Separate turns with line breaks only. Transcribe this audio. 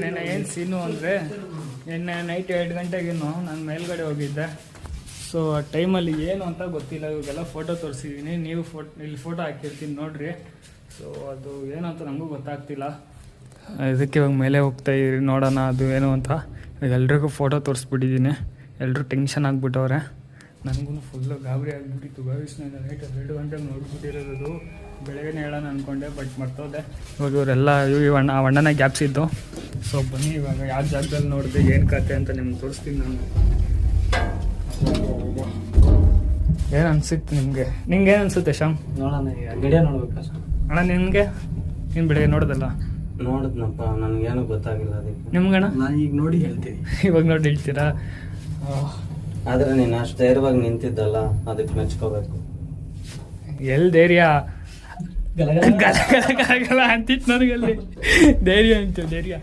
ನೆನ್ನೆ ಏನು ಸೀನು ಅಂದರೆ ನಿನ್ನೆ ನೈಟ್ 2 ಗಂಟೆಗೇನು ನಾನು ಮೇಲ್ಗಡೆ ಹೋಗಿದ್ದೆ. ಸೊ ಆ ಟೈಮಲ್ಲಿ ಏನು ಅಂತ ಗೊತ್ತಿಲ್ಲ. ಇವಾಗೆಲ್ಲ ಫೋಟೋ ತೋರಿಸಿದ್ದೀನಿ, ನೀವು ಇಲ್ಲಿ ಫೋಟೋ ಹಾಕಿರ್ತೀನಿ ನೋಡಿರಿ. ಸೊ ಅದು ಏನು ಅಂತ ನಮಗೂ ಗೊತ್ತಾಗ್ತಿಲ್ಲ. ಇದಕ್ಕೆ ಇವಾಗ ಮೇಲೆ ಹೋಗ್ತಾ ಇದ್ದೀರಿ, ನೋಡೋಣ ಅದು ಏನು ಅಂತ. ಇವಾಗ ಎಲ್ರಿಗೂ ಫೋಟೋ ತೋರಿಸ್ಬಿಟ್ಟಿದ್ದೀನಿ, ಎಲ್ಲರೂ ಟೆನ್ಷನ್ ಆಗಿಬಿಟ್ಟವ್ರೆ. ನನಗೂ ಫುಲ್ಲು ಗಾಬರಿ ಆಗಿಬಿಟ್ಟಿತ್ತು. ಭವಿಷ್ಯನ ನೈಟ್ 2 ಗಂಟೆಗೆ ನೋಡ್ಬಿಟ್ಟಿರೋದು. ಬೆಳಗ್ಗೆನೇ ಹೇಳೋಣ ಅಂದ್ಕೊಂಡೆ, ಬಟ್ ಮರ್ತೋದೆ. ಇವಾಗ ಇವರೆಲ್ಲ ಆ ಅಣ್ಣನ ಗ್ಯಾಪ್ಸಿದ್ದು. ಸೊ ಬನ್ನಿ ಇವಾಗ ಯಾವ ಜಾಗದಲ್ಲಿ ನೋಡಿದೆ ಏನು ಕತೆ ಅಂತ ನಿಮ್ಗೆ ತೋರಿಸ್ತೀನಿ ನಾನು. ಏನು ಅನಿಸುತ್ತೆ ನಿಮಗೆ? ನಿಂಗೆ ಏನು ಅನಿಸುತ್ತೆ ಶ್ಯಾಮ್?
ನೋಡೋಣ, ಈಗ ಗಡಿಯ ನೋಡ್ಬೇಕು
ಅಣ್ಣ. ನಿನಗೆ ನೀನು ಬೆಳಗ್ಗೆ ನೋಡೋದಲ್ಲ?
ನೋಡಿದ್ನಪ್ಪ, ನನಗೇನು ಗೊತ್ತಾಗಿಲ್ಲ ಅದಕ್ಕೆ.
ನಿಮ್ಗಣ್ಣ?
ನಾನು ಈಗ ನೋಡಿ ಹೇಳ್ತೀನಿ.
ಇವಾಗ ನೋಡಿ ಹೇಳ್ತೀರಾ?
ಆದರೆ ನೀನು ಅಷ್ಟು ಧೈರ್ಯವಾಗಿ ನಿಂತಿದ್ದಲ್ಲ, ಅದಕ್ಕೆ ಮೆಚ್ಕೋಬೇಕು.
ಎಲ್ಲಿ ಧೈರ್ಯ? ಗಲಗಲ ಅಂತಿತ್ತು ನನಗಲ್ಲಿ. ಧೈರ್ಯ ಅಂತೀವಿ, ಧೈರ್ಯ.